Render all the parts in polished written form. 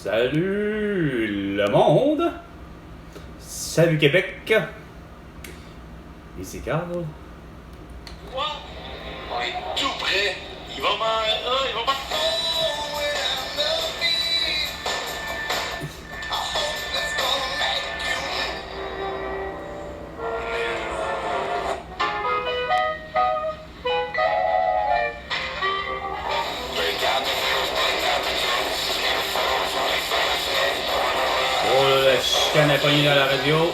Salut le monde! Salut Québec! Ici Carl. Quoi? On est tout prêt. Il va m'en... Oh là, la chicane est pognée dans la radio.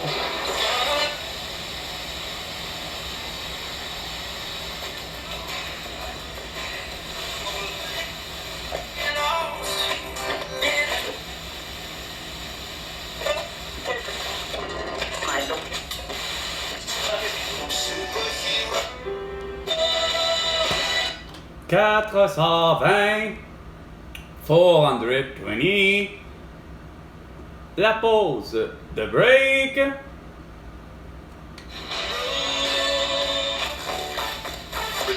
$420, $420. La pause de break.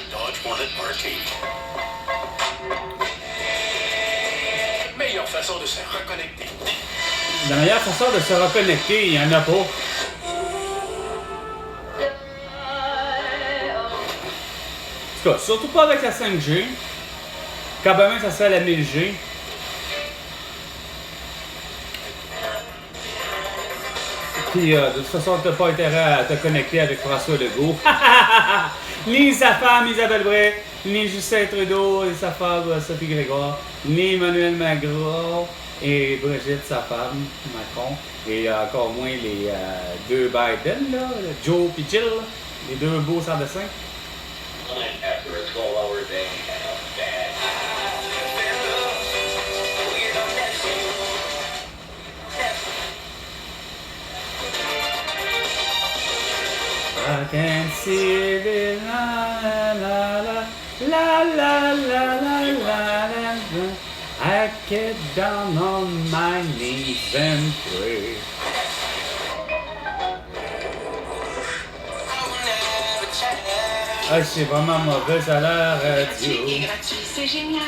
Dodge Wanted Party. Meilleure façon de se reconnecter. La meilleure façon de se reconnecter, il n'y en a pas. En tout cas, surtout pas avec la 5G. Quand même, ça serait la 1000G. Puis, de toute façon, tu n'as pas intérêt à te connecter avec François Legault. Ni sa femme Isabelle Bray, ni Justin Trudeau et sa femme Sophie Grégoire, ni Emmanuel Macron et Brigitte, sa femme, Macron, et encore moins les deux Biden, là, Joe et Jill, les deux beaux sans dessin. After a 12-hour day. I can see it, la la la la la la la la la. I get down on my knees and pray. Ah, c'est vraiment mauvais à la radio. C'est génial.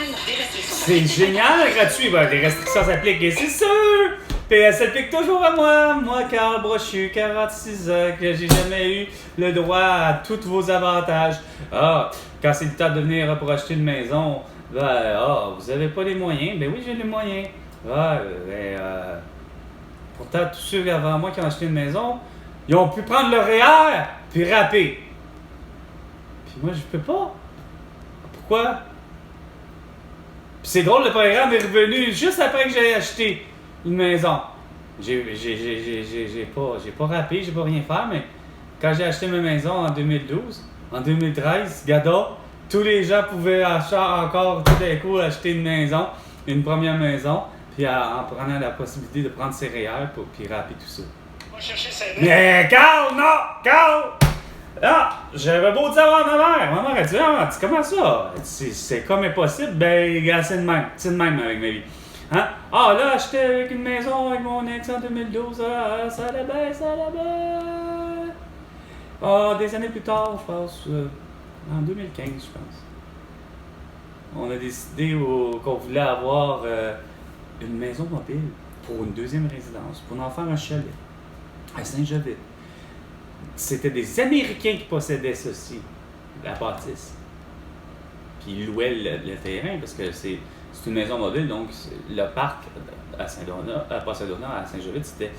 C'est génial, gratuit. Ben, les restrictions s'appliquent et c'est sûr. Puis elle s'applique toujours à moi. Moi, Carl Brochu, 46 ans, que j'ai jamais eu le droit à tous vos avantages. Ah, quand c'est le temps de venir pour acheter une maison, vous avez pas les moyens. Ben oui, j'ai les moyens. Pourtant, tous ceux avant moi qui ont acheté une maison, ils ont pu prendre le REER puis rapper. Puis moi, je peux pas. Pourquoi? Puis c'est drôle, le programme est revenu juste après que j'ai acheté une maison. J'ai pas rappé, j'ai pas rien fait, mais quand j'ai acheté ma maison en 2012, en 2013, gada, tous les gens pouvaient encore tout d'un coup acheter une maison, une première maison, puis en prenant la possibilité de prendre ses REER puis rapper tout ça. On va chercher sa Mais Carl, non! Carl! Ah, j'avais beau dire à ma mère. Ma mère a dit, ah, comment ça? C'est comme impossible. Ben, gars, c'est de même. C'est de même avec ma vie. Hein? Ah, là, acheté avec une maison avec mon ex en 2012. Ah, ça allait bien, ça allait bien. Ah, des années plus tard, je pense. En 2015, je pense. On a décidé qu'on voulait avoir une maison mobile pour une deuxième résidence, pour en faire un chalet à Saint-Jovite. C'était des Américains qui possédaient ceci, la bâtisse. Puis ils louaient le terrain parce que c'est une maison mobile, donc le parc à Saint-Donat, pas à Saint-Donat, à Saint-Jovite, c'était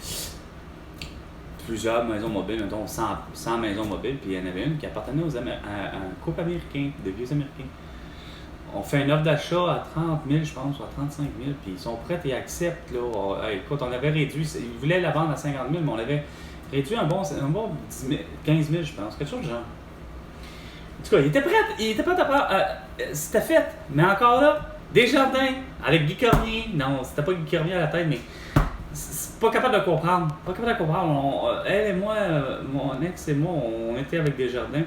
plusieurs maisons mobiles, mettons 100 maisons mobiles, puis il y en avait une qui appartenait à un couple américain, de vieux Américains. On fait une offre d'achat à 30 000, je pense, ou à 35 000, puis ils sont prêts et acceptent. Là. Écoute, on avait réduit, ils voulaient la vendre à 50 000, mais on avait réduit un bon 10 000, 15 000, je pense, quelque chose de genre. En tout cas, il était prêt à prendre. C'était fait, mais encore là, Desjardins, avec Guy Cormier. Non, c'était pas Guy Cormier à la tête, mais c'est pas capable de comprendre. Pas capable de comprendre. Elle et moi, mon ex et moi, on était avec Desjardins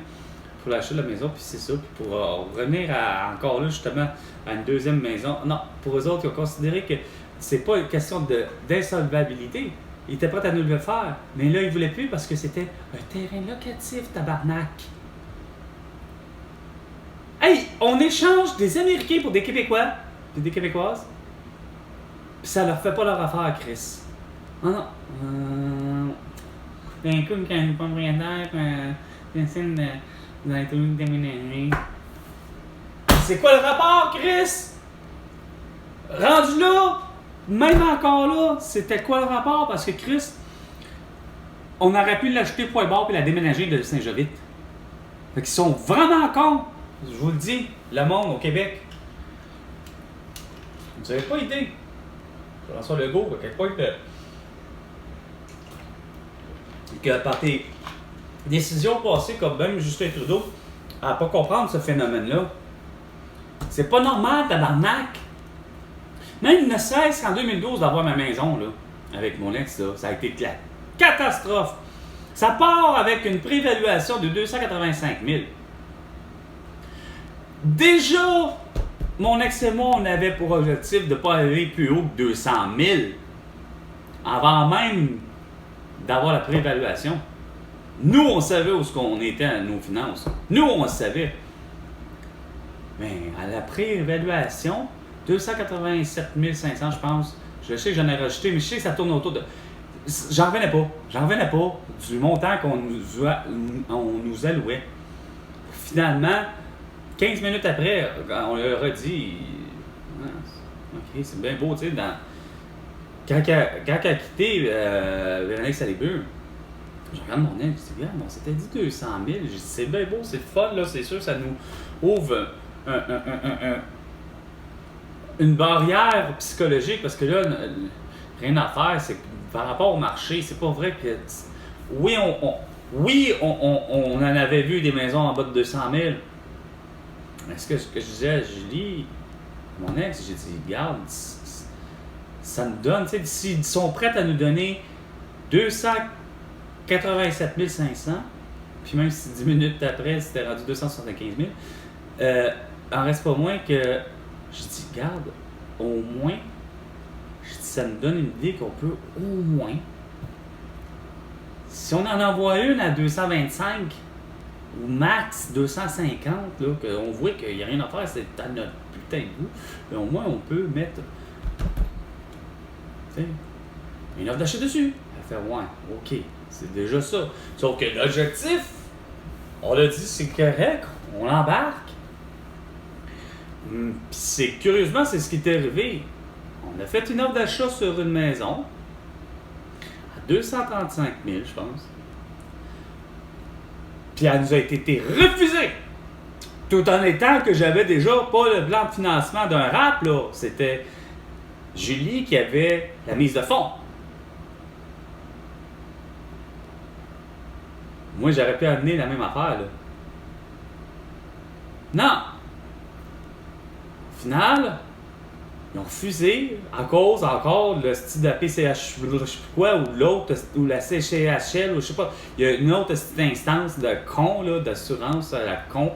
pour l'achat de la maison, puis c'est ça. Puis pour revenir encore là, justement, à une deuxième maison. Non, pour eux autres, ils ont considéré que c'est pas une question d'insolvabilité. Ils étaient prêts à nous le faire. Mais là, ils voulaient plus parce que c'était un terrain locatif, tabarnak. Hey, on échange des Américains pour des Québécois et des Québécoises. Puis ça leur fait pas leur affaire, Chris. Ah non. D'un coup, quand une propriétaire essaie d'être déménagé. C'est quoi le rapport, Chris? Rendu là, même encore là, c'était quoi le rapport? Parce que Chris, on aurait pu l'acheter pour le bord et la déménager de Saint-Jovite. Fait qu'ils sont vraiment cons. Je vous le dis, le monde au Québec. Vous n'avez pas idée. François Legault, à quelque part que par tes décisions passées, comme même Justin Trudeau, à pas comprendre ce phénomène-là. C'est pas normal, tabarnak. Même ne cesse qu'en 2012 d'avoir ma maison, là, avec mon ex, là, ça a été la catastrophe. Ça part avec une prévaluation de 285 000. Déjà, mon ex et moi, on avait pour objectif de ne pas aller plus haut que 200 000 avant même d'avoir la prévaluation. Nous, on savait où on était à nos finances. Nous, on le savait. Mais à la préévaluation, 287 500, je pense. Je sais que j'en ai rajouté, mais je sais que ça tourne autour de... J'en revenais pas. J'en revenais pas du montant qu'on nous allouait. Finalement, 15 minutes après, on leur a dit... OK, c'est bien beau, tu sais, quand elle a quitté Véronique Salibur, je regarde mon ex, je dis, regarde, on s'était dit 200 000. Je dis, c'est bien beau, c'est fun, là, c'est sûr, ça nous ouvre une barrière psychologique, parce que là, rien à faire, c'est que par rapport au marché, c'est pas vrai que... Oui, on en avait vu des maisons en bas de 200 000. Mais ce que je disais à Julie, mon ex, j'ai dit, regarde, ça nous donne, tu sais, s'ils sont prêts à nous donner 287 500, puis même si 10 minutes après, c'était rendu 275 000, en reste pas moins que, je dis, regarde, au moins, je dis, ça nous donne une idée qu'on peut au moins, si on en envoie une à 225, ou max 250, là, qu'on voit qu'il n'y a rien à faire, c'est à notre putain de goût, mais au moins on peut mettre une offre d'achat dessus. Elle fait ouais, ok, c'est déjà ça. Sauf que l'objectif, on l'a dit, c'est correct, on l'embarque. Puis c'est curieusement, c'est ce qui est arrivé. On a fait une offre d'achat sur une maison à 235 000, je pense. Puis elle nous a été refusée. Tout en étant que j'avais déjà pas le plan de financement d'un rap, là. C'était Julie qui avait la mise de fonds. Moi, j'aurais pu amener la même affaire, là. Non! Au final, ils ont refusé à cause encore le style de la PCH, je sais plus quoi, ou l'autre, ou la CCHL, ou je sais pas. Il y a une autre instance de con, là, d'assurance à la con,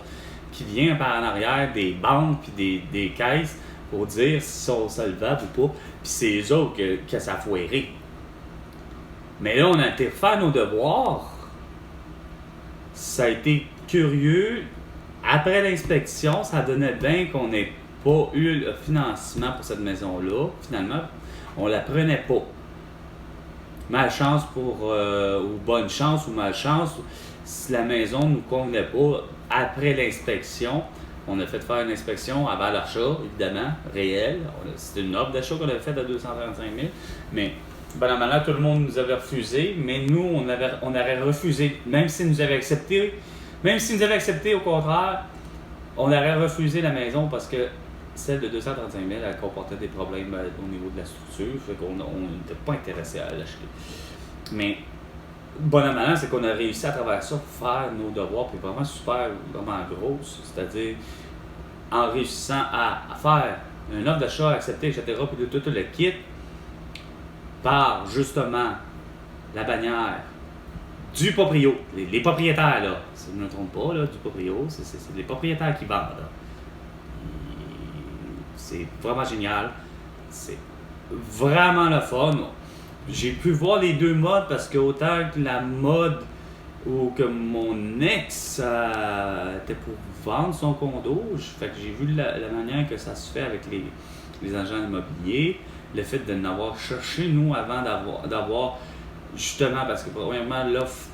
qui vient par en arrière des banques puis des caisses pour dire s'ils sont solvables ou pas. Puis c'est eux autres que ça a foiré. Mais là, on a été faire nos devoirs. Ça a été curieux. Après l'inspection, ça donnait bien qu'on n'ait pas eu le financement pour cette maison-là. Finalement, on la prenait pas. Malchance ou bonne chance ou malchance, si la maison ne nous convenait pas, après l'inspection, on a fait faire une inspection avant l'achat, évidemment, réel. C'était une offre d'achat qu'on avait faite à 235 000, mais là, tout le monde nous avait refusé, mais nous, on aurait refusé, même s'ils nous avaient accepté, au contraire, on aurait refusé la maison parce que celle de 235 000, elle comportait des problèmes au niveau de la structure, fait qu'on n'était pas intéressé à l'acheter. Mais, bon an, mal an, c'est qu'on a réussi à travers ça faire nos devoirs, puis vraiment vraiment grosse, c'est-à-dire en réussissant à faire une offre d'achat acceptée, etc., puis de tout le kit, par justement la bannière du proprio. Les propriétaires, là, si je ne me trompe pas, là, du proprio, c'est les propriétaires qui vendent. Là. C'est vraiment génial. C'est vraiment le fun. J'ai pu voir les deux modes parce que autant que la mode où que mon ex était pour vendre son condo, fait que j'ai vu la manière que ça se fait avec les agents immobiliers. le fait de n'avoir cherché, nous, avant d'avoir justement, parce que premièrement, l'offre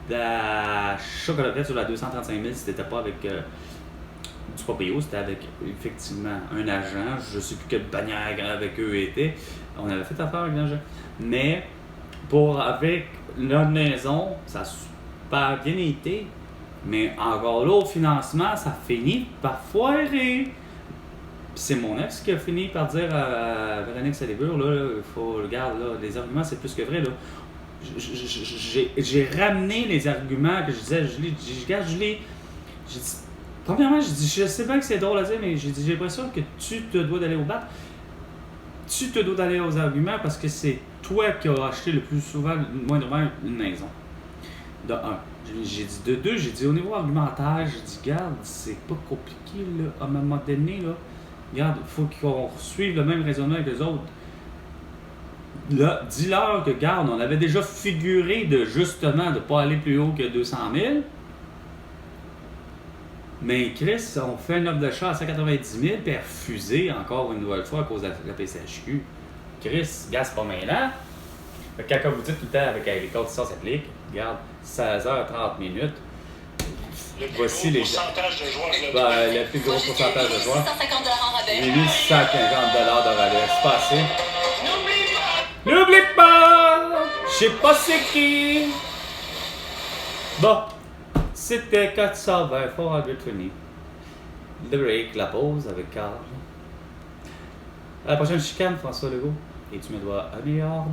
d'achat qu'on a fait sur la 235 000, c'était pas avec du proprio, c'était avec effectivement un agent. Je sais plus quelle bannière avec eux était. On avait fait affaire avec l'agent. Mais avec notre maison, ça a super bien été. Mais encore là, au financement, ça finit par foirer. C'est mon ex qui a fini par dire à Véronique Salibur, là, il faut, regarde, là, les arguments, c'est plus que vrai, là. J'ai ramené les arguments que je disais, j'ai dit, premièrement, je sais bien que c'est drôle à dire, mais j'ai l'impression que tu te dois d'aller au bat. Tu te dois d'aller aux arguments parce que c'est toi qui as acheté le plus souvent, moindrement, une maison. De un. J'ai dit de deux, j'ai dit au niveau argumentaire, j'ai dit, regarde, c'est pas compliqué, là, à un moment donné, là. Regarde, il faut qu'on suive le même raisonnement que les autres. Là, dis-leur que, regarde, on avait déjà figuré de justement de ne pas aller plus haut que 200 000. Mais Chris, on fait une offre d'achat à 190 000 puis refusé encore une nouvelle fois à cause de la PCHQ. Chris, gars, c'est pas maintenant. Quand vous dites tout le temps avec les conditions s'appliquent, regarde, 16h30 minutes. Voici les pourcentage de joueurs. le plus gros pourcentage de joueurs. 650 $ en rabais. J'ai mis 150 $ de rabais. C'est pas assez. N'oublie pas! Je sais pas c'est qui! Bon, c'était 420 Fort Albert Finney. Le break, la pause avec Carl. À la prochaine chicane, François Legault. Et tu me dois $1 milliard.